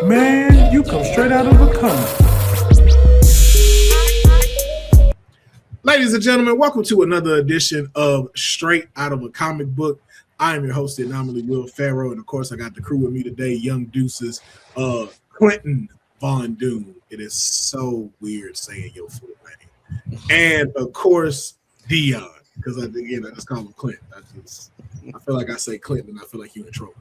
Man, you come straight out of a comic. Ladies and gentlemen, welcome to another edition of Straight Out of a Comic Book. I am your host, the anomaly Will Pharaoh, and of course, I got the crew with me today, Young Deuces, Quentin Von Doom. It is so weird saying your full name, and of course, Dion, because I just call him Clinton. I feel like I say Clinton, and I feel like you're in trouble.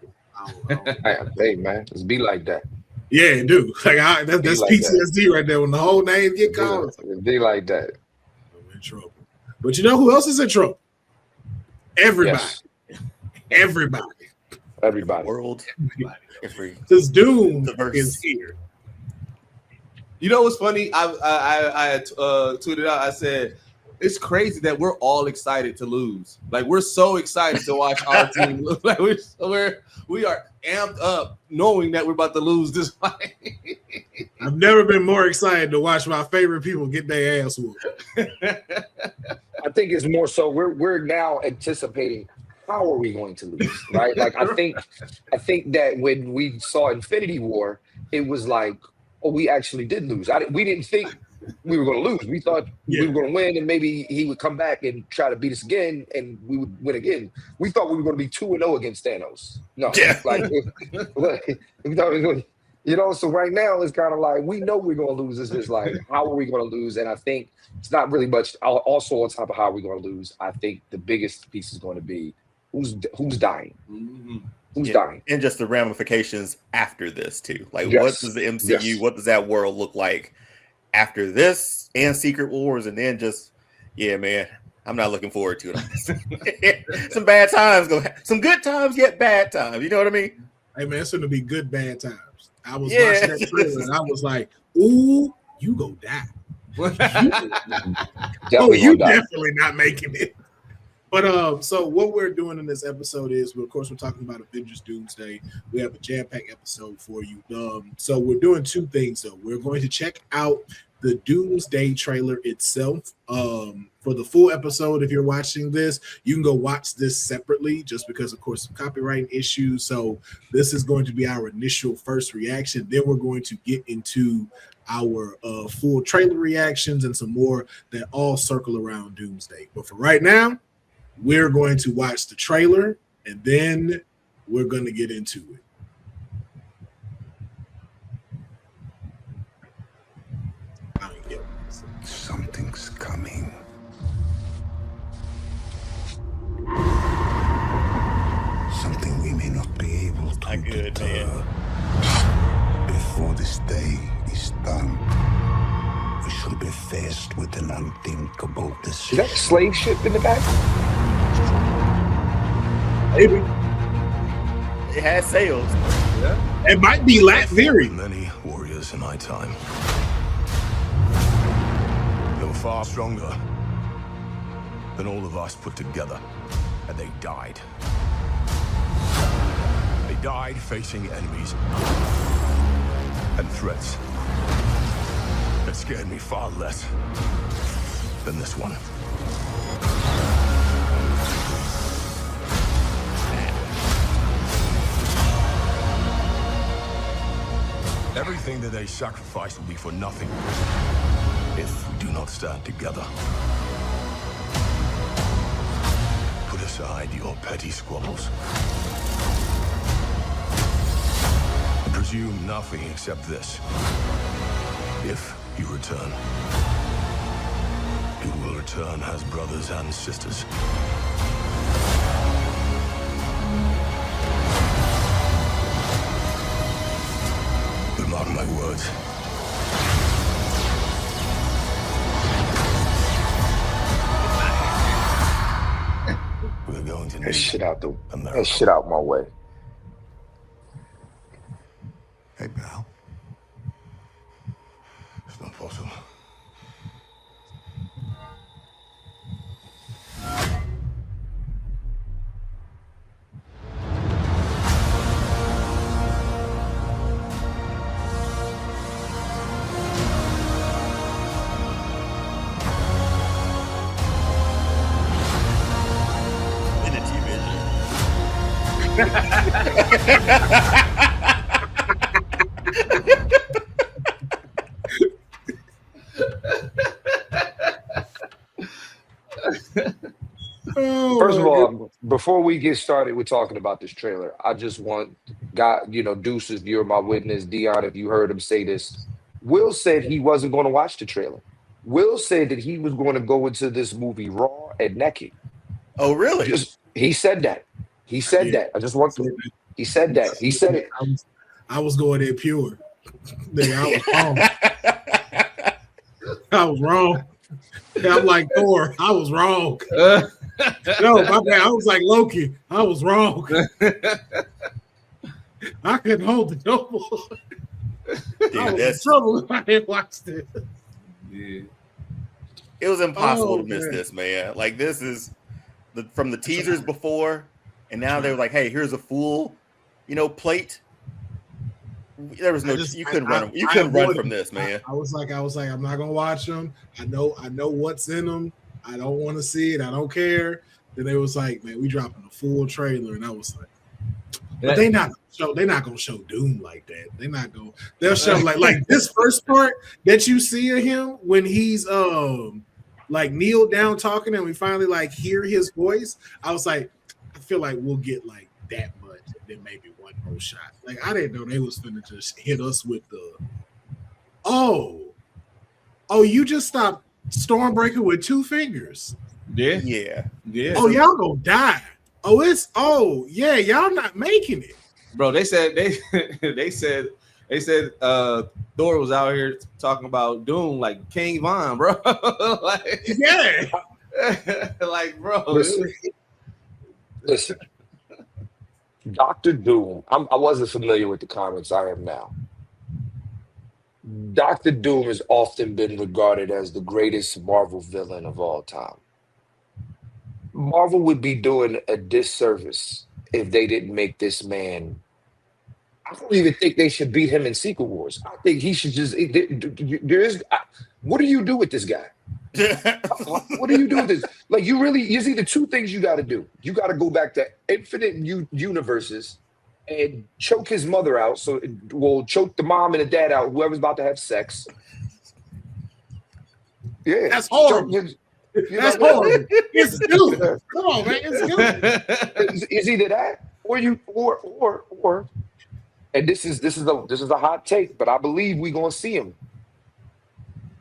Hey man, just be like that. Yeah, it do. Like that's like PTSD that. Right there. When the whole name get called, be like that. I'm in trouble. But you know who else is in trouble? Everybody. Yes. Everybody. World. Because Doom is here. You know what's funny? I tweeted out. I said it's crazy that we're all excited to lose. Like we're so excited to watch our team lose. Like we are amped up knowing that we're about to lose this fight. I've never been more excited to watch my favorite people get their ass whooped. I think it's more so we're now anticipating how are we going to lose, right? Like I think that when we saw Infinity War, it was like, oh, we actually did lose. We didn't think we were going to lose. We thought we were going to win, and maybe he would come back and try to beat us again, and we would win again. We thought we were going to be 2-0 against Thanos. No, you know. So right now it's kind of like we know we're going to lose. It's just like how are we going to lose? And I think it's not really much. Also on top of how we're going to lose, I think the biggest piece is going to be who's dying. Mm-hmm. Who's dying, and just the ramifications after this too. Like, what does the MCU? What does that world look like after this and Secret Wars? And then just, man, I'm not looking forward to it. Some bad times, some good times, yet bad times. You know what I mean? Hey man, it's gonna be good bad times. I was watching that trailer and I was like, "Ooh, you go die." You definitely not making it. But so what we're doing in this episode is, we're talking about Avengers Doomsday. We have a jam-packed episode for you. So we're doing two things, though. We're going to check out the Doomsday trailer itself. For the full episode, if you're watching this, you can go watch this separately, just because, of course, of copyright issues. So this is going to be our initial first reaction. Then we're going to get into our full trailer reactions and some more that all circle around Doomsday. But for right now, we're going to watch the trailer, and then we're going to get into it. Something's coming. Something we may not be able to deter. Before this day is done, we shall be faced with an unthinkable decision. Is that slave ship in the back? Maybe. It has sails. Yeah. It might be Latveria. Many warriors in my time. They were far stronger than all of us put together. And they died. They died facing enemies and threats that scared me far less than this one. Everything that they sacrifice will be for nothing if we do not stand together. Put aside your petty squabbles. And presume nothing except this. If you return, you will return as brothers and sisters. Mark my words. We're going to That shit out my way. Hey, pal. It's not possible. First of all, before we get started with talking about this trailer, I just want Deuce, if you're my witness, Dion, if you heard him say this, Will said he wasn't going to watch the trailer. Will said that he was going to go into this movie raw and naked. Oh, really? He said that. He said that. I just want to. He said that. He said it. I was going there pure. I was wrong. I was wrong. I'm like Thor. I was wrong. No, my bad. I was like Loki. I was wrong. I couldn't hold the no more. Dude, I was in trouble if I didn't watch this. Yeah. It was impossible to miss this, man. Like, this is from the teasers before, and now they were like, "Hey, here's a full, plate." There was no, you couldn't run. You couldn't run from this, man. I was like, I'm not gonna watch them. I know what's in them. I don't want to see it. I don't care. Then they was like, man, we dropping a full trailer, and I was like, but they're not gonna show Doom like that. They'll show like this first part that you see of him when he's like kneeled down talking, and we finally like hear his voice. I was like, I feel like we'll get like that much, and then maybe one more shot. Like, I didn't know they was finna just hit us with the you just stopped Stormbreaker with 2 fingers. Yeah. Oh, y'all gonna die. Y'all not making it. Bro, they said Thor was out here talking about Doom like King Von, bro. Like, yeah. Like, bro. Listen. Dr. Doom, I wasn't familiar with the comics. I am now. Dr. Doom has often been regarded as the greatest Marvel villain of all time. Marvel would be doing a disservice if they didn't make this man. I don't even think they should beat him in Secret Wars. I think he should just. What do you do with this guy? What do you do with this? Like, there's either 2 things you got to do. You got to go back to infinite universes and choke his mother out. So it will choke the mom and the dad out, whoever's about to have sex. Yeah. That's horrible. That's horrible. It's Doom. Come on, man. It's Doom. It's either that or and this is a hot take, but I believe we're gonna see him.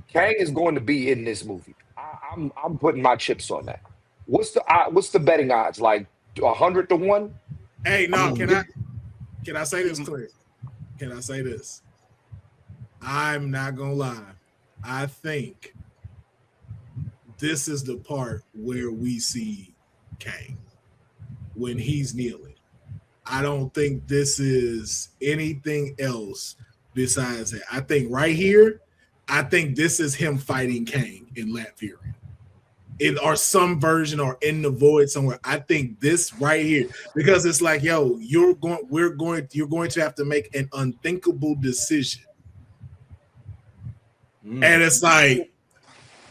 Kang is going to be in this movie. I'm putting my chips on that. What's the betting odds? Like 100 to 1? Hey, no, can I say this clear? Can I say this? I'm not gonna lie. I think this is the part where we see Kang when he's kneeling. I don't think this is anything else besides that. I think right here, I think this is him fighting Kang in Latveria, or some version, or in the void somewhere. I think this right here, because it's like, yo, you're going to have to make an unthinkable decision, and it's like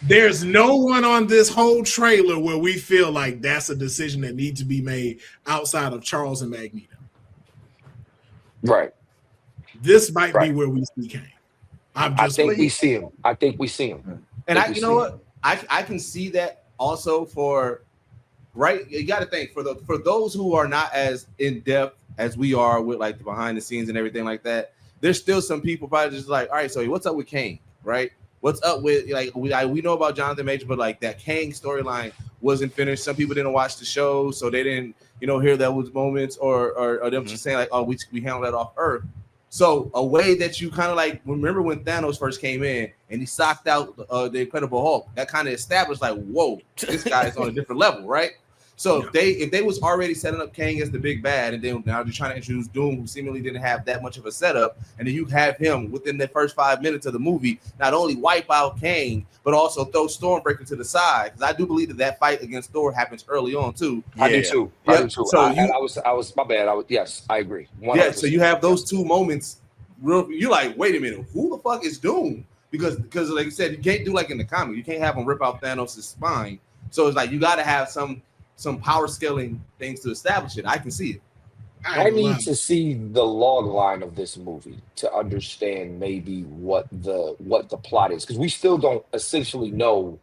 there's no one on this whole trailer where we feel like that's a decision that needs to be made outside of Charles and Magneto. Right. This might be where we see Kang. I think we see him. And you know what? I can see that also for, right? You got to think for those who are not as in depth as we are with like the behind the scenes and everything like that. There's still some people probably just like, all right, so what's up with Kang, right? What's up with, like, we know about Jonathan Major, but like that Kang storyline wasn't finished. Some people didn't watch the show, so they didn't, hear that was moments or them just saying like, oh, we handled that off Earth. So a way that you kind of like remember when Thanos first came in and he socked out the Incredible Hulk, that kind of established like, whoa, this guy is on a different level, right? So if they was already setting up Kang as the big bad, and then now they're trying to introduce Doom, who seemingly didn't have that much of a setup, and then you have him within the first 5 minutes of the movie not only wipe out Kang, but also throw Stormbreaker to the side. Because I do believe that fight against Thor happens early on too. I do too. So I was my bad. Yes, I agree. 100%. Yeah. So you have those 2 moments. You're like, wait a minute, who the fuck is Doom? Because like you said, you can't do like in the comic, you can't have him rip out Thanos' spine. So it's like you got to have some power scaling things to establish it. I can see it. I need to see the log line of this movie to understand maybe what the plot is, because we still don't essentially know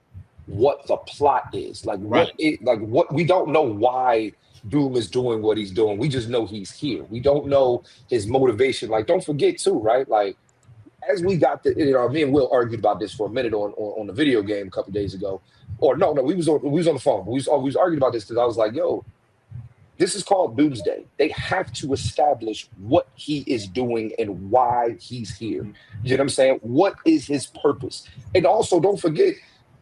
what the plot is. Like what we don't know why Doom is doing what he's doing. We just know he's here. We don't know his motivation. Like, don't forget too, right? Like, as we got me and Will argued about this for a minute on the video game a couple days ago. Or no, we was on the phone. We was arguing about this because I was like, yo, this is called Doomsday. They have to establish what he is doing and why he's here. You know what I'm saying? What is his purpose? And also, don't forget,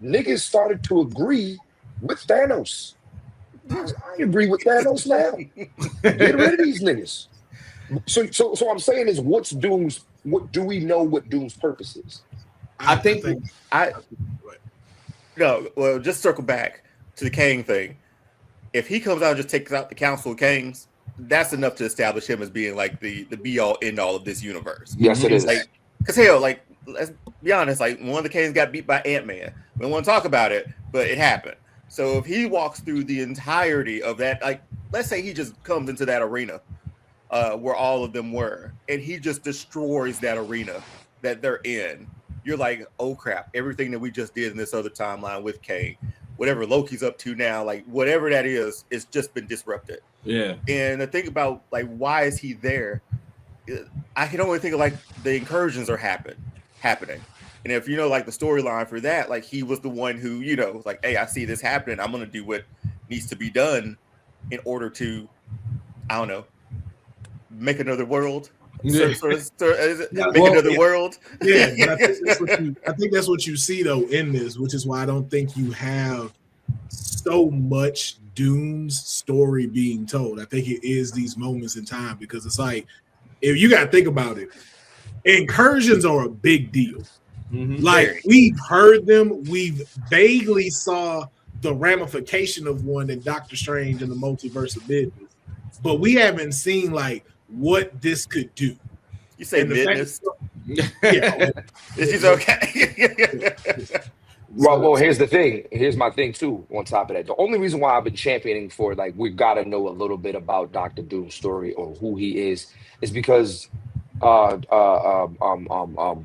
niggas started to agree with Thanos. I agree with Thanos now. Get rid of these niggas. So I'm saying is, what do we know what Doom's purpose is? Just circle back to the Kang thing. If he comes out and just takes out the Council of Kangs, that's enough to establish him as being like the be all end all of this universe. Yes, it is. Like, because hell, like, let's be honest, like, one of the Kangs got beat by Ant-Man. We don't want to talk about it, but it happened. So if he walks through the entirety of that, like, let's say he just comes into that arena where all of them were, and he just destroys that arena that they're in, you're like, oh crap, everything that we just did in this other timeline with Kang, whatever Loki's up to now, like whatever that is, it's just been disrupted. Yeah. And the thing about like, why is he there? I can only think of like the incursions are happening. And if you know, like the storyline for that, like he was the one who, you know, like, hey, I see this happening. I'm going to do what needs to be done in order to, I don't know, make another world. Make another world. Yeah, but I think that's what you see though in this, which is why I don't think you have so much Doom's story being told. I think it is these moments in time, because it's like, if you got to think about it, incursions are a big deal. Mm-hmm. Like, we've heard them, we've vaguely saw the ramification of one in Doctor Strange and the Multiverse of Madness, but we haven't seen like what this could do. You say business? Yeah, this is okay. Well, here's the thing. Here's my thing too. On top of that, the only reason why I've been championing for like we've got to know a little bit about Dr. Doom's story or who he is because the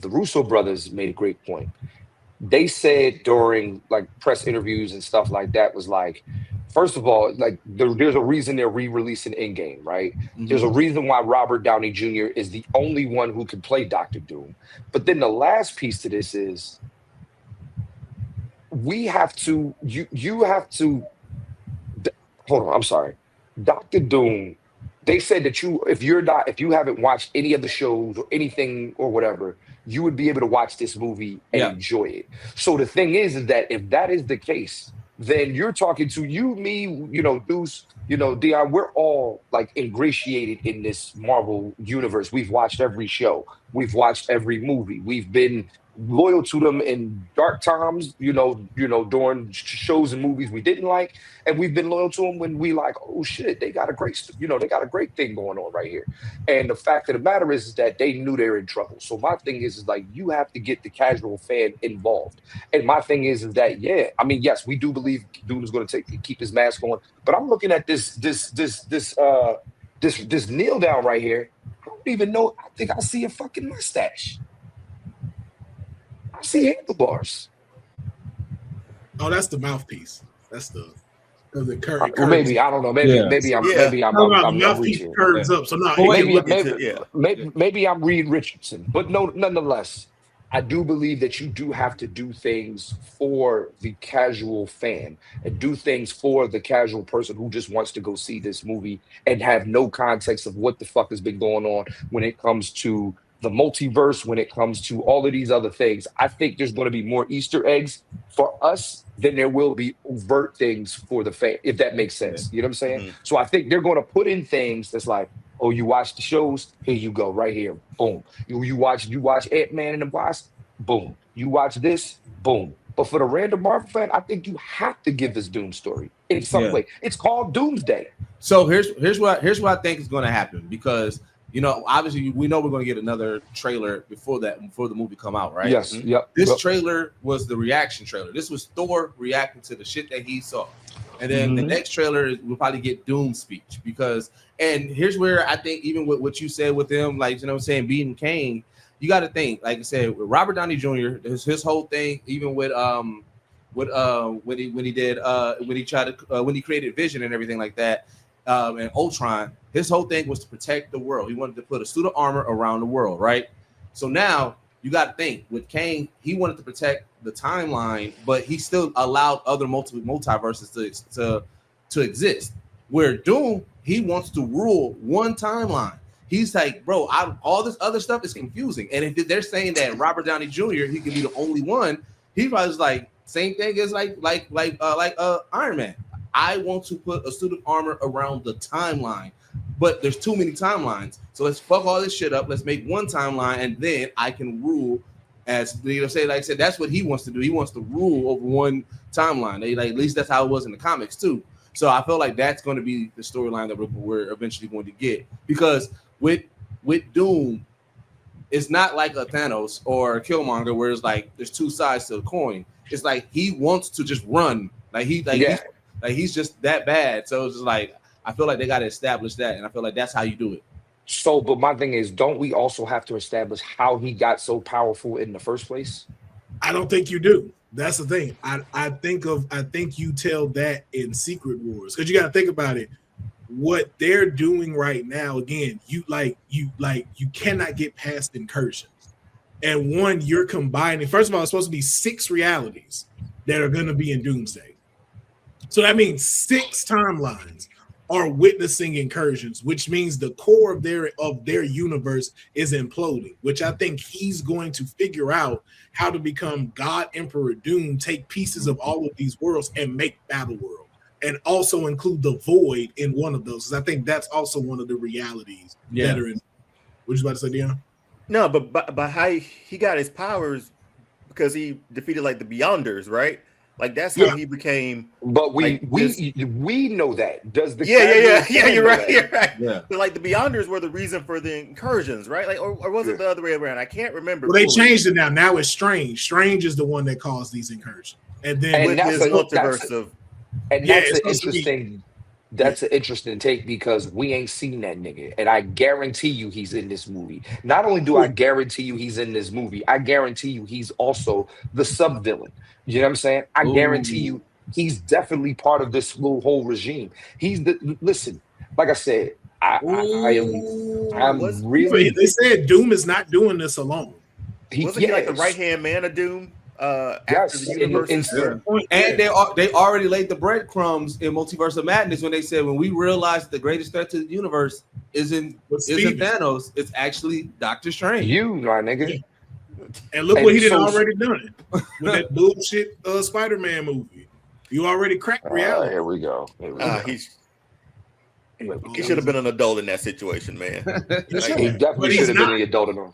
Russo brothers made a great point. They said during like press interviews and stuff like that was like, first of all, like there's a reason they're re-releasing Endgame, right? Mm-hmm. There's a reason why Robert Downey Jr. is the only one who can play Dr. Doom. But then the last piece to this is we have to, you have to, hold on, I'm sorry. Dr. Doom, they said that if you haven't watched any of the shows or anything or whatever, you would be able to watch this movie and enjoy it. So the thing is that if that is the case, then you're talking to you, me, you know, Deuce, you know, Dion, we're all like ingratiated in this Marvel universe. We've watched every show. We've watched every movie. We've been loyal to them in dark times, you know, during shows and movies we didn't like, and we've been loyal to them when we like, oh shit, they got a great thing going on right here. And the fact of the matter is that they knew they were in trouble. So my thing is like you have to get the casual fan involved. And my thing is that I mean, yes, we do believe Doom is going to keep his mask on, but I'm looking at this kneel down right here. I don't even know. I think I see a fucking mustache. I see handlebars. Oh, that's the mouthpiece. That's the curve. Well, maybe I don't know. Maybe I'm mouthpiece curves up. So no, maybe I'm Reed Richardson. But no, nonetheless, I do believe that you do have to do things for the casual fan and do things for the casual person who just wants to go see this movie and have no context of what the fuck has been going on when it comes to the multiverse, when it comes to all of these other things. I think there's going to be more Easter eggs for us than there will be overt things for the fan, if that makes sense. You know what I'm saying? Mm-hmm. So I think they're going to put in things that's like, oh, you watch the shows? Here you go, right here. Boom. You watch Ant-Man and the Wasp? Boom. You watch this? Boom. But for the random Marvel fan, I think you have to give this Doom story in some way. It's called Doomsday. So here's what I think is going to happen, because you know, obviously, we know we're going to get another trailer before the movie come out, right? Yes. Mm-hmm. Yep. This trailer was the reaction trailer. This was Thor reacting to the shit that he saw. And then the next trailer will probably get Doom speech and here's where I think even with what you said with him, like, you know what I'm saying, beating Kang, you got to think, like I said, with Robert Downey Jr., his whole thing, even with when he created Vision and everything like that, and Ultron, his whole thing was to protect the world. He wanted to put a suit of armor around the world, right? So now you got to think with Kang, he wanted to protect the timeline, but he still allowed other multiverses to exist. Where Doom, he wants to rule one timeline. He's like, bro, all this other stuff is confusing. And if they're saying that Robert Downey Jr., he can be the only one, he probably like same thing as like Iron Man. I want to put a suit of armor around the timeline, but there's too many timelines. So let's fuck all this shit up. Let's make one timeline, and then I can rule. As you know, say, like I said, that's what he wants to do. He wants to rule over one timeline. At least that's how it was in the comics too. So I feel like that's going to be the storyline that we're eventually going to get, because with Doom, it's not like a Thanos or a Killmonger where it's like there's two sides to the coin. It's like he wants to just run, he's just that bad. So it's just like I feel like they got to establish that, and I feel like that's how you do it. So, but my thing is, don't we also have to establish how he got so powerful in the first place? I don't think you do. That's the thing. I think you tell that in Secret Wars, because you got to think about it. What they're doing right now, again, you cannot get past incursions. And one, you're combining. First of all, it's supposed to be 6 realities that are going to be in Doomsday. So that means 6 timelines are witnessing incursions, which means the core of their universe is imploding, which I think he's going to figure out how to become God Emperor Doom, take pieces of all of these worlds and make Battle World, and also include the Void in one of those. I think that's also one of the realities that are in. What you about to say, Deanna? No, but how he got his powers, because he defeated like the Beyonders, right? Like that's how he became. But we know that. Does the you're right. Yeah. But like the Beyonders were the reason for the incursions, right? Like or was it the other way around? I can't remember. Well, they changed it now. Now it's Strange. Strange is the one that caused these incursions, and then with his multiverse of. And that's an interesting take, because we ain't seen that nigga. And I guarantee you he's in this movie. Not only do I guarantee you he's in this movie, I guarantee you he's also the sub-villain. You know what I'm saying? I guarantee you he's definitely part of this whole regime. Listen, like I said, I'm really. They said Doom is not doing this alone. Wasn't he like the right-hand man of Doom? After the universe, and they already laid the breadcrumbs in Multiverse of Madness when they said, when we realized the greatest threat to the universe isn't Thanos, it's actually Doctor Strange. You, my nigga. And look what he did already done with that bullshit Spider-Man movie. You already cracked reality. Here we go. He should have been an adult in that situation, man. He definitely should have been the adult in him.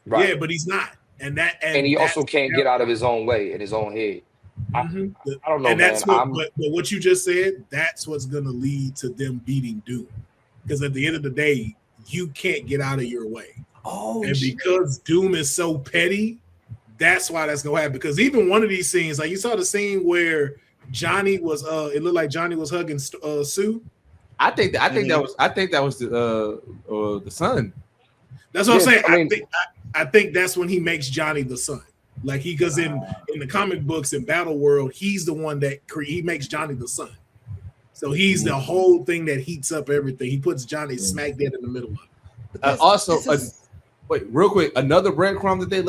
Right. Yeah, but he's not. And he also can't get out of his own way in his own head. I don't know, and that's man. but what you just said, that's what's going to lead to them beating Doom. Because at the end of the day, you can't get out of your way. Because Doom is so petty, that's why that's going to happen. Because even one of these scenes, like you saw the scene where Johnny was, it looked like Johnny was hugging Sue. I think that was the son. That's what I'm saying. I think that's when he makes Johnny the son. Like because in the comic books in Battle World, he's the one that he makes Johnny the son. So he's the whole thing that heats up everything. He puts Johnny smack dead in the middle of it. Wait, real quick, another breadcrumb that they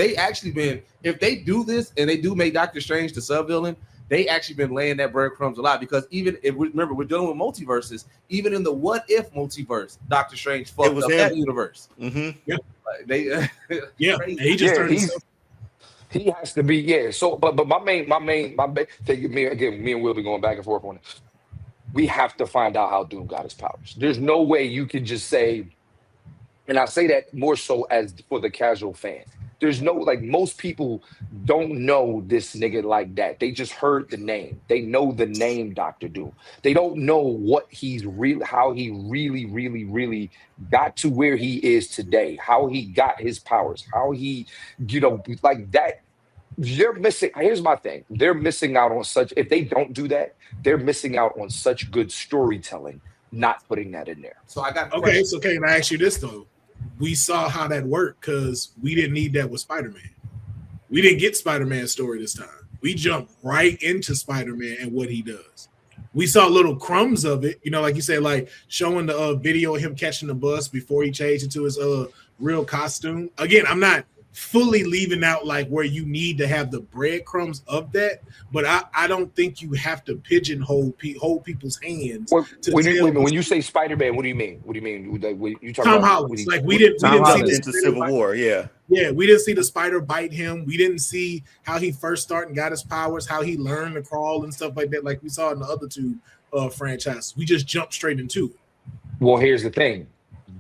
they actually been, if they do this and they do make Doctor Strange the sub-villain, they actually been laying that breadcrumbs a lot, because even if remember we're dealing with multiverses, even in the what if multiverse, Doctor Strange fucked up that universe. Mm-hmm. Yeah. He just turned he has to be So, but my main thing, me and Will be going back and forth on it. We have to find out how Doom got his powers. There's no way you can just say, and I say that more so as for the casual fan. There's no, like, most people don't know this nigga like that. They just heard the name. They know the name Dr. Doom. They don't know what he's really, how he really got to where he is today, how he got his powers, how he, like that. They're missing. Here's my thing. They're missing out on such. If they don't do that, they're missing out on such good storytelling. Not putting that in there. So I got okay. So can I ask you this though? We saw how that worked because we didn't need that with Spider-Man. We didn't get Spider-Man's story this time. We jumped right into Spider-Man and what he does. We saw little crumbs of it, you know, like you said, like showing the video of him catching the bus before he changed into his real costume. Again, I'm not fully leaving out like where you need to have the breadcrumbs of that, but I don't think you have to pigeonhole hold people's hands. When you say Spider-Man, what do you mean? What do you mean? You talking Tom about Holland? Like we didn't see into Civil War, yeah, we didn't see the spider bite him. We didn't see how he first started and got his powers, how he learned to crawl and stuff like that, like we saw in the other two franchises. We just jumped straight into it. Well, here's the thing.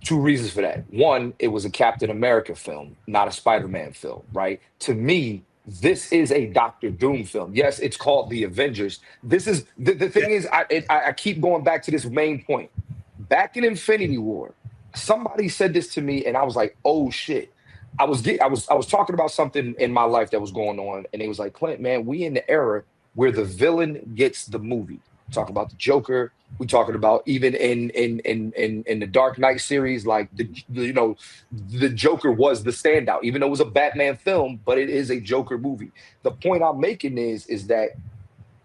Two reasons for that. One, it was a Captain America film, not a Spider-Man film, right? To me, this is a Doctor Doom film. Yes, it's called The Avengers. This is the thing is, I keep going back to this main point. Back in Infinity War, somebody said this to me, and I was like, "Oh shit!" I was talking about something in my life that was going on, and it was like, "Clint, man, we in the era where the villain gets the movie." Talk about the Joker. We talking about even in the Dark Knight series, like the Joker was the standout, even though it was a Batman film, but it is a Joker movie. The point I'm making is that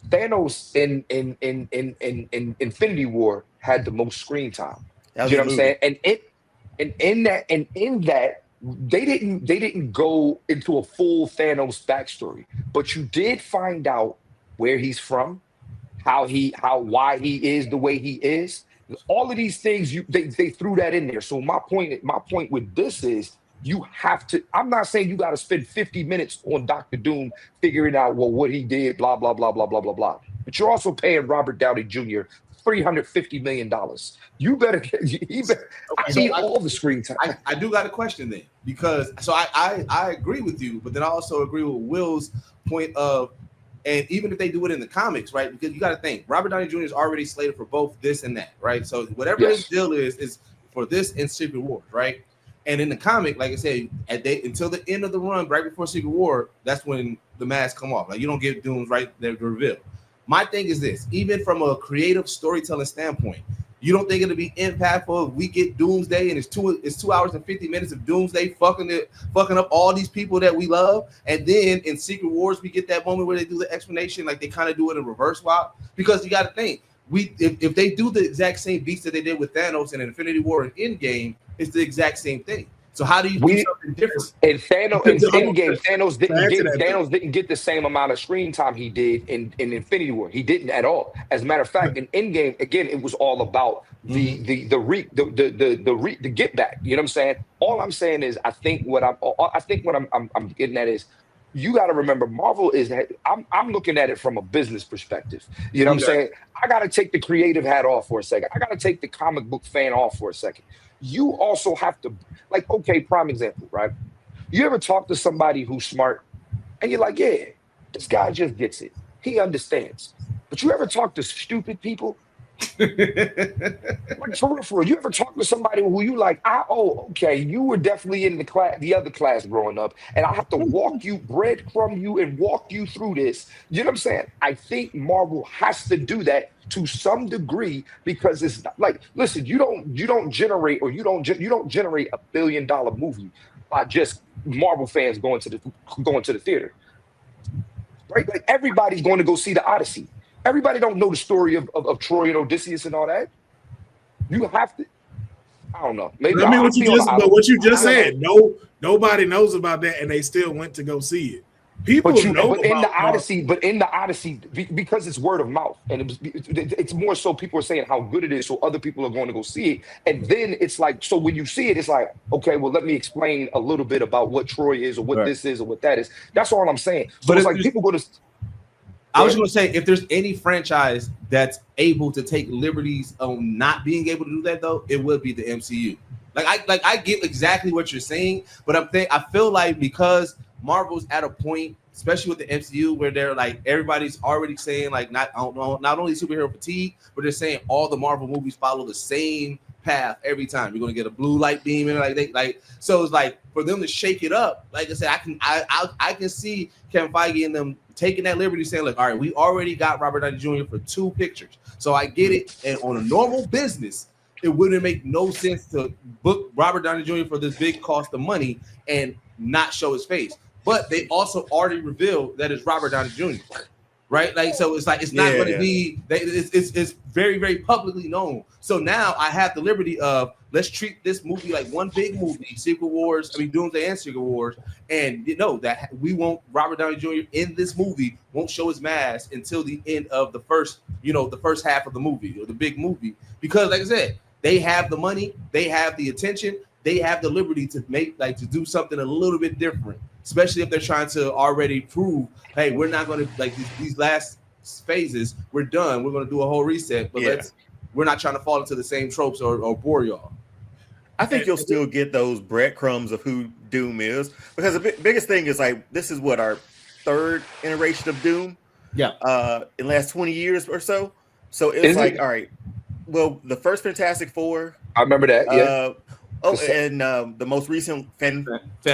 Thanos in Infinity War had the most screen time. You know what I'm saying? And in that they didn't go into a full Thanos backstory, but you did find out where he's from. Why he is the way he is. All of these things they threw that in there. So my point with this is you have to. I'm not saying you got to spend 50 minutes on Dr. Doom figuring out what he did, blah blah blah blah blah blah blah. But you're also paying Robert Downey Jr. $350 million. You better. I need all the screen time. I do got a question then, because I agree with you, but then I also agree with Will's point of. And even if they do it in the comics, right? Because you got to think, Robert Downey Jr. is already slated for both this and that, right? So whatever his deal is for this and Secret War, right? And in the comic, like I said, until the end of the run, right before Secret War, that's when the masks come off. Like you don't get Doom's right there to reveal. My thing is this: even from a creative storytelling standpoint, you don't think it'll be impactful if we get Doomsday and it's 2 hours and 50 minutes of Doomsday fucking up all these people that we love, and then in Secret Wars we get that moment where they do the explanation, like they kind of do it in reverse swap. Because you got to think, if they do the exact same beats that they did with Thanos in Infinity War and Endgame, it's the exact same thing. So how do you do something different? And Thanos didn't get the same amount of screen time he did in Infinity War. He didn't at all. As a matter of fact, in Endgame, again, it was all about the get back. You know what I'm saying? All I'm saying is, I think what I'm getting at is, you got to remember, Marvel is. I'm looking at it from a business perspective. You know what I'm saying? I got to take the creative hat off for a second. I got to take the comic book fan off for a second. You also have to, like, okay, prime example, right? You ever talk to somebody who's smart and you're like, yeah, this guy just gets it. He understands. But you ever talk to stupid people? Like, for real, you ever talk to somebody who you like, okay, you were definitely in the other class growing up, and I have to breadcrumb you and walk you through this. You know what I'm saying? I think Marvel has to do that to some degree, because it's not, like, listen, you don't generate $1 billion movie by just Marvel fans going to the theater, right? Like, everybody's going to go see the Odyssey. Everybody don't know the story of Troy and Odysseus and all that. You have to. I don't know. Maybe what you just said. Nobody knows about that, and they still went to go see it. People know about in the Odyssey, because it's word of mouth, and it's more so people are saying how good it is, so other people are going to go see it, and then it's like, so when you see it, it's like, okay, well, let me explain a little bit about what Troy is, or what this is, or what that is. That's all I'm saying. So it's like people go to. I was going to say, if there's any franchise that's able to take liberties on not being able to do that, though, it would be the MCU. I get exactly what you're saying, but I feel like because Marvel's at a point, especially with the MCU, where they're like, everybody's already saying, like, not only superhero fatigue, but they're saying all the Marvel movies follow the same path every time. You're gonna get a blue light beam and so it's like for them to shake it up. Like I said, I can see Kevin Feige and them taking that liberty, saying like, all right, we already got Robert Downey Jr. for 2 pictures, so I get it. And on a normal business, it wouldn't make no sense to book Robert Downey Jr. for this big cost of money and not show his face. But they also already revealed that it's Robert Downey Jr. Right? Like, so it's like, it's not going to be, it's very, very publicly known. So now I have the liberty of, let's treat this movie like one big movie, Doomsday and Secret Wars. And that we won't, Robert Downey Jr. in this movie won't show his mask until the end of the first half of the movie, or the big movie. Because like I said, they have the money, they have the attention, they have the liberty to to do something a little bit different, especially if they're trying to already prove, hey, we're not going to these last phases, we're done. We're going to do a whole reset, but we're not trying to fall into the same tropes or bore y'all. I think you'll still get those breadcrumbs of who Doom is, because the biggest thing is this is what, our 3rd iteration of Doom. Yeah. In the last 20 years or so. So it's all right. Well, the first Fantastic Four. I remember that. Yeah. And the most recent Fan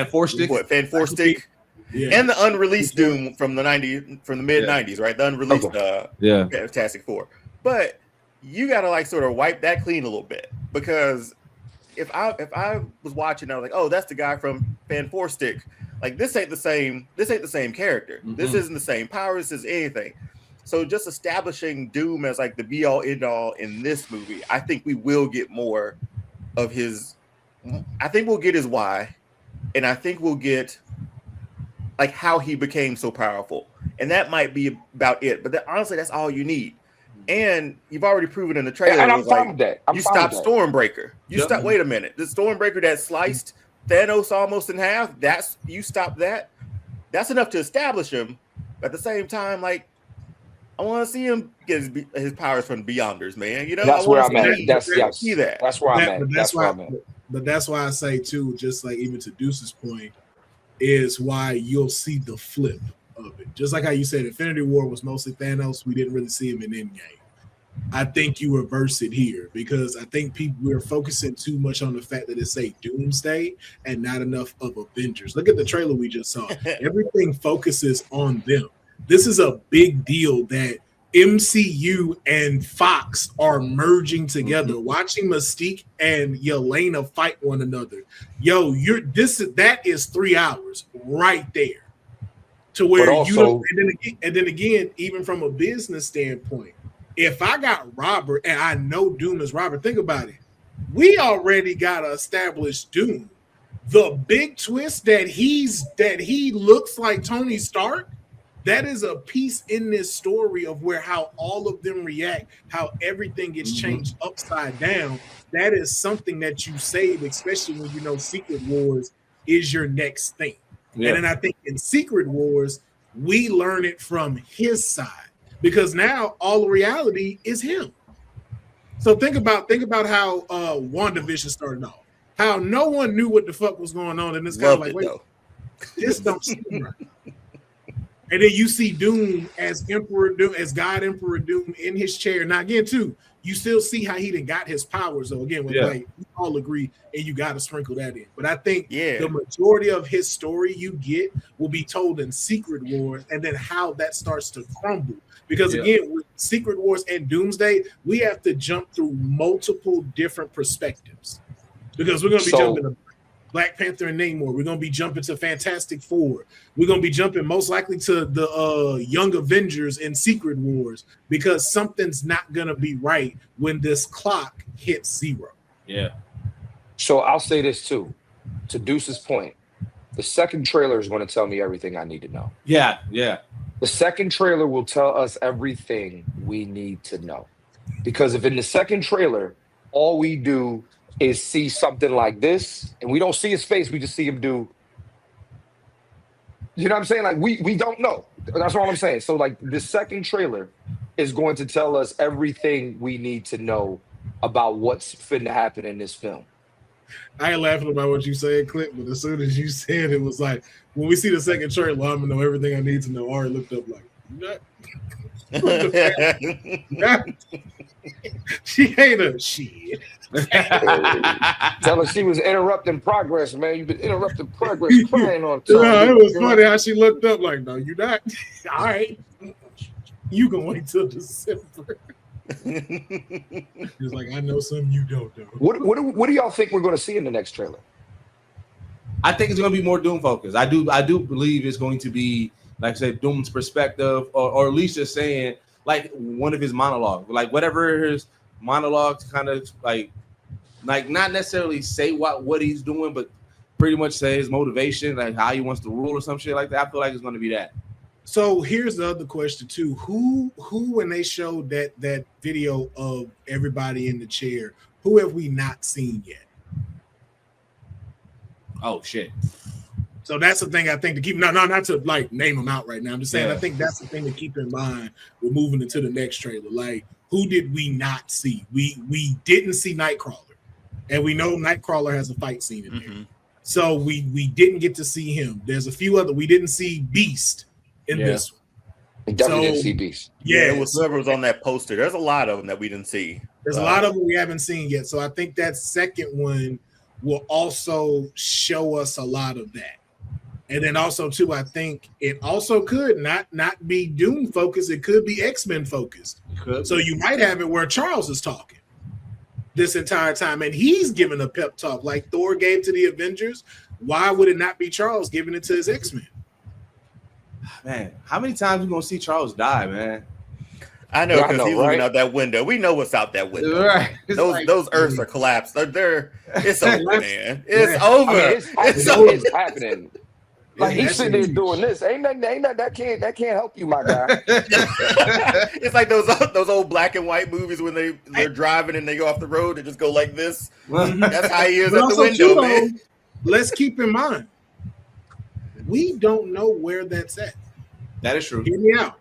Four Stick, and the unreleased Doom from the mid 90s, right? The unreleased Fantastic Four. But you gotta sort of wipe that clean a little bit, because if I was watching, I was like, oh, that's the guy from Fan Four Stick. Like, this ain't the same character. Mm-hmm. This isn't the same powers as anything. So just establishing Doom as the be all end all in this movie, I think we will get more of his. I think we'll get his why, and I think we'll get how he became so powerful, and that might be about it. But honestly, that's all you need. And you've already proven in the trailer. And I'm fine with that. You stopped Stormbreaker. You stopped. Wait a minute, the Stormbreaker that sliced Thanos almost in half. You stopped that. That's enough to establish him. But at the same time, I want to see him get his powers from Beyonders, man. That's where I'm at. That's where I'm at. But that's why I say too, just even to Deuce's point, is why you'll see the flip of it. Just like how you said Infinity War was mostly Thanos, we didn't really see him in Endgame. I think you reverse it here, because I think we're focusing too much on the fact that it's a Doomsday and not enough of Avengers. Look at the trailer we just saw. Everything focuses on them. This is a big deal that MCU and Fox are merging together. Mm-hmm. Watching Mystique and Yelena fight one another. That is 3 hours right there. To where and then again, even from a business standpoint, if I got Robert and I know Doom is Robert, think about it. We already got to establish Doom. The big twist that he looks like Tony Stark. That is a piece in this story of how all of them react, how everything gets changed upside down. That is something that you save, especially when Secret Wars is your next thing. Yeah. And then I think in Secret Wars, we learn it from his side, because now all reality is him. So think about how WandaVision started off. How no one knew what the fuck was going on, and this guy wait, this don't seem right. And then you see Doom as Emperor Doom, as God Emperor Doom in his chair. Now again, too, you still see how he done got his powers. So again, we all agree, and you got to sprinkle that in. But I think the majority of his story you get will be told in Secret Wars, and then how that starts to crumble. Because again, with Secret Wars and Doomsday, we have to jump through multiple different perspectives, because we're going to be jumping to Black Panther and Namor. We're going to be jumping to Fantastic Four. We're going to be jumping most likely to the Young Avengers in Secret Wars, because something's not going to be right when this clock hits 0. Yeah. So I'll say this too, to Deuce's point. The second trailer is going to tell me everything I need to know. Yeah, yeah. The second trailer will tell us everything we need to know. Because if in the second trailer, all we do is see something like this, and we don't see his face, we just see him do, you know what I'm saying? We don't know. That's all I'm saying. So the second trailer is going to tell us everything we need to know about what's finna happen in this film. I ain't laughing about what you said, Clip, but as soon as you said it was when we see the second trailer, I'm gonna know everything I need to know. Ari looked up she ain't a shit. Tell her she was interrupting progress, man. You've been interrupting progress, crying on top. Yeah, it was funny how she looked up like, no, you're not. All right. You can wait till December. He's like, I know something you don't know. What do y'all think we're going to see in the next trailer? I think it's going to be more Doom focused. I do believe it's going to be, like I said, Doom's perspective, or at least just saying like one of his monologues, like whatever his monologues kind of like not necessarily say what he's doing, but pretty much say his motivation, like how he wants to rule or some shit like that. I feel like it's going to be that. So here's the other question too: Who when they showed that video of everybody in the chair, who have we not seen yet? Oh shit! So that's the thing I think to keep. No, not to like name them out right now. I'm just saying I think that's the thing to keep in mind. We're moving into the next trailer. Like, who did we not see? We didn't see Nightcrawler, and we know Nightcrawler has a fight scene in there. So we didn't get to see him. There's a few other. We didn't see Beast in this one. We definitely didn't see Beast. Yeah, it was whoever was on that poster. There's a lot of them that we didn't see. There's a lot of them we haven't seen yet. So I think that second one will also show us a lot of that. And then also too, I think it also could not be Doom focused. It could be X-Men focused. So you might have it where Charles is talking this entire time, and he's giving a pep talk like Thor gave to the Avengers. Why would it not be Charles giving it to his X-Men? Man, how many times are we gonna see Charles die, man? I know, because he's looking out that window. We know what's out that window. Right. Those Earths are collapsed. It's over, man. It's over. I mean, it's happening. Like he's sitting there doing this. Ain't that can't help you, my guy. It's like those old black and white movies when they're driving and they go off the road and just go like this. That's how he is at the window, man. Let's keep in mind, we don't know where that's at. That is true. Hear me out.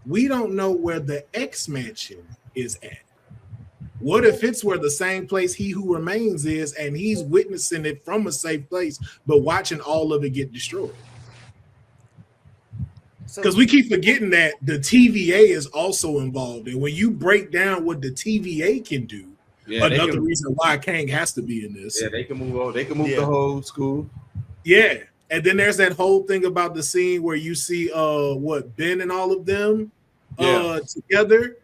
We don't know where the X-Mansion is at. What if it's where the same place He Who Remains is, and he's witnessing it from a safe place, but watching all of it get destroyed? Because we keep forgetting that the TVA is also involved. And when you break down what the TVA can do, another reason why Kang has to be in this. Yeah, they can move over. They can move the whole school. Yeah. And then there's that whole thing about the scene where you see Ben and all of them together.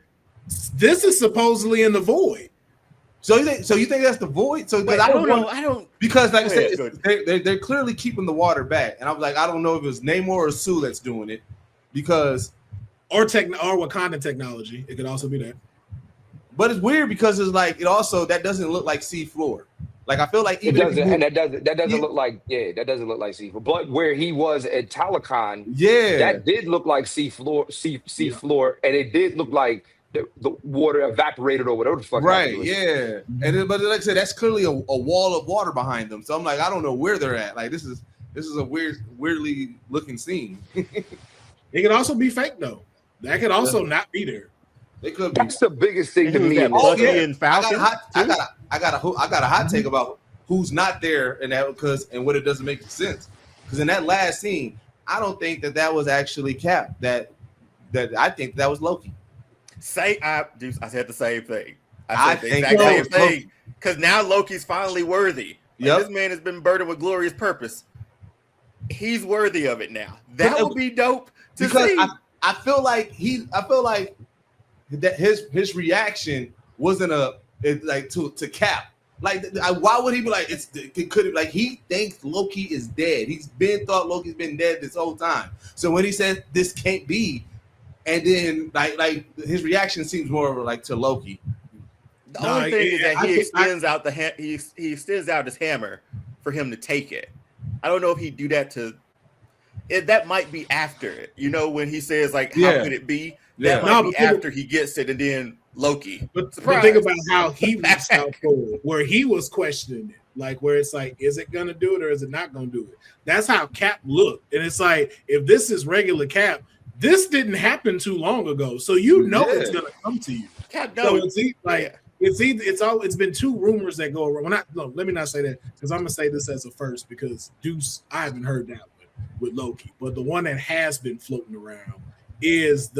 This is supposedly in the void. So you think that's the void? So I don't know. I don't, because like I said, they're clearly keeping the water back, and I'm like, I don't know if it's Namor or Sue that's doing it, because or Wakanda technology. It could also be that. But it's weird because it's like that doesn't look like sea floor. Like I feel like even that doesn't look like sea floor. But where he was at Talakon, that did look like sea floor, and it did look like the water evaporated or whatever the fuck. Right, yeah. And but like I said, that's clearly a wall of water behind them. So I'm like, I don't know where they're at. Like this is a weirdly looking scene. It could also be fake though. That could also not be there. They could be. That's the biggest thing to me. And Falcon. I got a hot take about who's not there and that and what it doesn't make sense. Because in that last scene, I don't think that was actually Cap. That I think that was Loki. I said the same thing. I said the exact same thing. Because now Loki's finally worthy. This man has been burdened with glorious purpose. He's worthy of it now. That would be dope to see. I feel like that his reaction wasn't to Cap. Like, why would he be like it could have like he thinks Loki is dead. Thought Loki's been dead this whole time. So when he said this can't be, and then like his reaction seems more like to Loki. The only thing is that he extends out his hammer for him to take it. I don't know if he'd do that that might be after it. You know, when he says like, how could it be? That might be after he gets it, and then Loki. But think about how he reached out forward, where he was questioning it, like where it's like, is it gonna do it or is it not gonna do it? That's how Cap looked, and it's like, if this is regular Cap, this didn't happen too long ago, so it's gonna come to you. Cap knows. So it's been two rumors that go around. Let me not say that, because I'm gonna say this as a first, because Deuce, I haven't heard that one with Loki, but the one that has been floating around is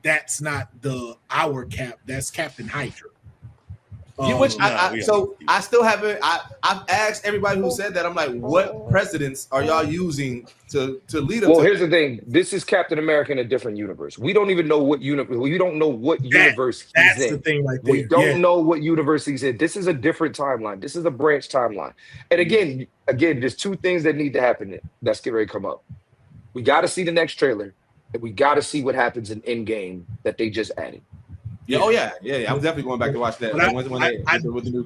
that's not our Cap, that's Captain Hydra. I still haven't. I've asked everybody who said that. I'm like, what precedents are y'all using to lead up? Well, to here's that? the thing. This is Captain America in a different universe. We don't even know what universe. We don't know what universe he's that's in. The thing right there. We don't know what universe he's in. This is a different timeline. This is a branch timeline. And again, there's two things that need to happen that's getting ready to come up. We got to see the next trailer, and we got to see what happens in Endgame that they just added. Yeah. Oh yeah. I'm definitely going back to watch that.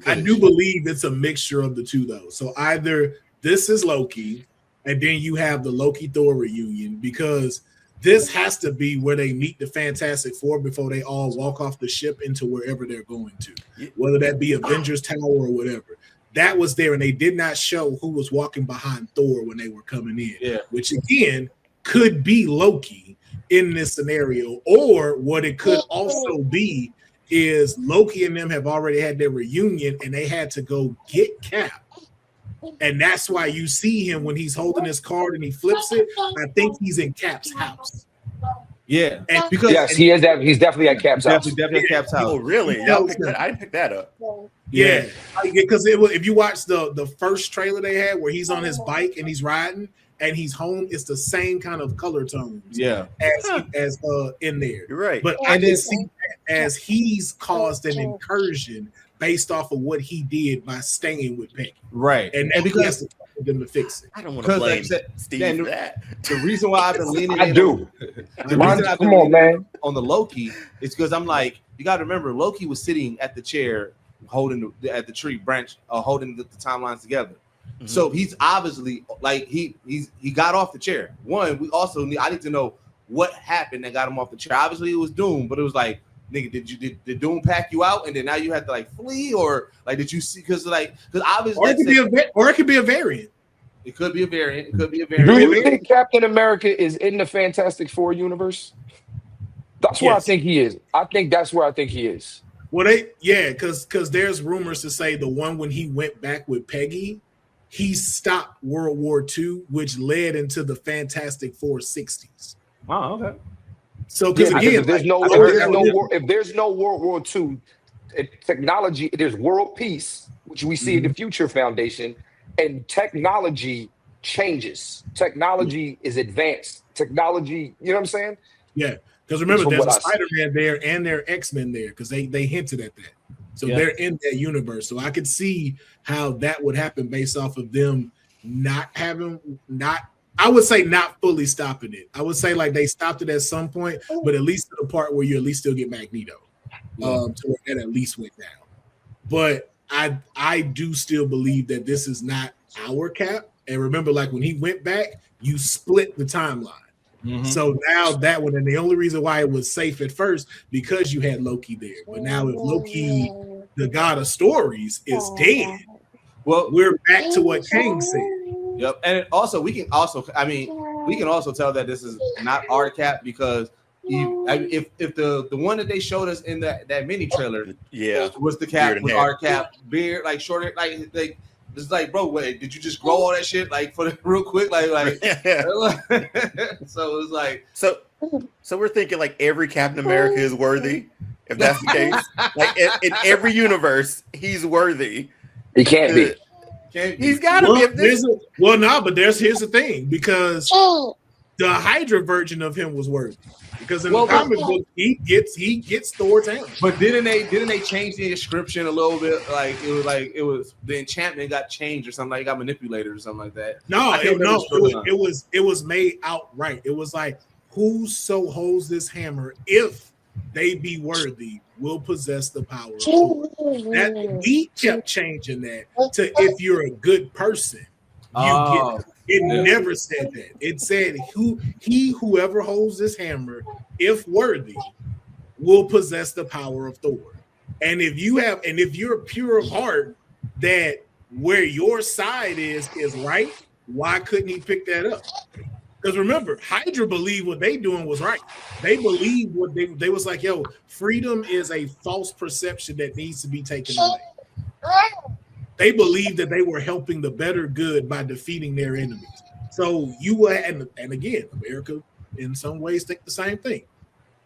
I do believe it's a mixture of the two though. So either this is Loki, and then you have the Loki Thor reunion, because this has to be where they meet the Fantastic Four before they all walk off the ship into wherever they're going to, whether that be Avengers Tower or whatever. That was there, and they did not show who was walking behind Thor when they were coming in. Yeah. Which again could be Loki in this scenario, or what it could also be is Loki and them have already had their reunion and they had to go get Cap, and that's why you see him when he's holding his card and he flips it. I think he's in Cap's house. Yeah, and because he is that he's definitely at Cap's house. Definitely at Cap's house. Oh, really? I didn't pick that up. Yeah, because it was, if you watch the first trailer they had where he's on his bike and he's riding and he's home, it's the same kind of color tones. Yeah, as in there. You're right. But I can see that as he's caused an incursion based off of what he did by staying with Peggy. Right, and because he has to come them to fix it. I don't want to blame Steve for that. The reason why I've been leaning, Come on, man, on the Loki is because I'm like, you got to remember, Loki was sitting at the chair, holding at the tree branch, holding the timelines together. Mm-hmm. So he's obviously like he got off the chair. One, I need to know what happened that got him off the chair. Obviously, it was Doom, but it was like, nigga, did Doom pack you out and then now you had to like flee, or like did you see? Because obviously, or it could be a variant. It could be a variant. Do you think Captain America is in the Fantastic Four universe? That's where I think he is. I think that's where I think he is. Well, because there's rumors to say the one when he went back with Peggy, he stopped World War II, which led into the Fantastic Four 60s. Oh, okay. So, because again, if there's no World War II technology, there's world peace, which we see in the Future Foundation, and technology changes. Technology is advanced. Technology, you know what I'm saying? Yeah, because remember, there's a Spider-Man there and there are X-Men there, because they hinted at that. So they're in that universe. So I could see how that would happen based off of them I would say not fully stopping it. I would say like they stopped it at some point, but at least to the part where you at least still get Magneto. To where that at least went down. But I do still believe that this is not our Cap. And remember, like when he went back, you split the timeline. Mm-hmm. So now that one, and the only reason why it was safe at first, because you had Loki there. But now if Loki, the god of stories, is dead, well, we're back to what Kang said. Yep, and we can also tell that this is not our Cap, because if the one that they showed us in that mini trailer, was the Cap with our Cap beard, like shorter, like it's like, bro, wait, did you just grow all that shit like for real quick, like so it's like so we're thinking like every Captain America is worthy, if that's the case, like in every universe he's worthy. He can't be. He's got to be. Here's the thing, because the Hydra version of him was worthy, because in the comic book he gets Thor's hammer. But didn't they change the inscription a little bit? Like it was the enchantment got changed or something, like it got manipulated or something like that. It was made outright. It was like, whoso holds this hammer, if they be worthy, will possess the power of Thor. That we kept changing that to if you're a good person, you get it. It never said that. It said whoever holds this hammer, if worthy, will possess the power of Thor. And if you're pure of heart, that where your side is right, why couldn't he pick that up? Because remember, Hydra believed what they doing was right. They believed what they was like, yo, freedom is a false perception that needs to be taken away. They believed that they were helping the better good by defeating their enemies. So you were, and again, America in some ways think the same thing.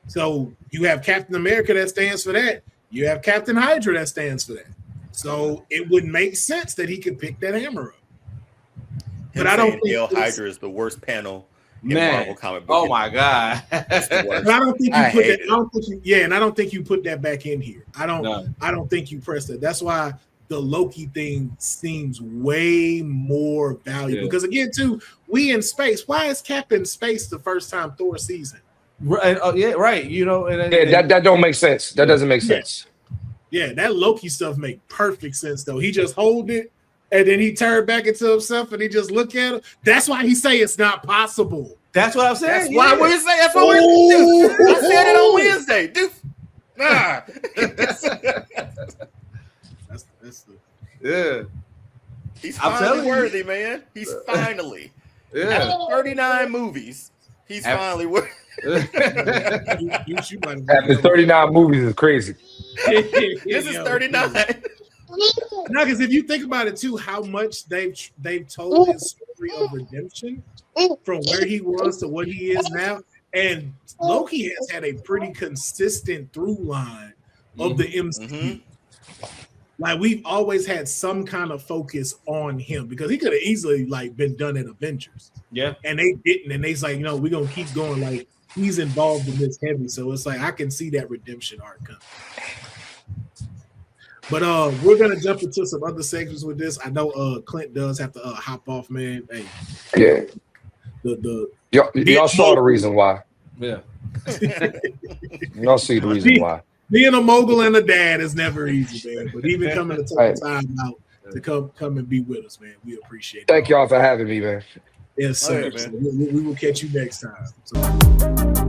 So you have Captain America that stands for that. You have Captain Hydra that stands for that. So it would make sense that he could pick that hammer up. But I don't think Hail Hydra is the worst panel in Marvel comic book. Oh my god! But I don't think you put that. I don't think you, and I don't think you put that back in here. I don't think you press that. That's why the Loki thing seems way more valuable. Because again, too, we in space. Why is Cap in space the first time Thor sees him? Right. Oh yeah. Right. You know. That don't make sense. That doesn't make sense. Yeah, that Loki stuff make perfect sense though. He just hold it. And then he turned back into himself and he just look at him. That's why he say it's not possible. That's what I'm saying. That's why we say that's what we're doing. I said it on Wednesday. Dude. Nah. that's the He's finally worthy, man. He's finally. After 39 movies, he's finally worthy. After 39 movies is crazy. This is 39. No, because if you think about it too, how much they've told his story of redemption from where he was to what he is now, and Loki has had a pretty consistent through line of the MCU. Like we've always had some kind of focus on him because he could have easily like been done in Avengers. Yeah, and they didn't, and they's like, we're gonna keep going. Like he's involved in this heavy, so it's like I can see that redemption arc coming. But we're gonna jump into some other segments with this. I know Clint does have to hop off, man. Hey, yeah. Y'all saw the reason why. Yeah. Y'all see the reason why. Being a mogul and a dad is never easy, man. But even coming to take time out to come and be with us, man, we appreciate it. Thank y'all for having me, man. Yes, sir. So we will catch you next time. So.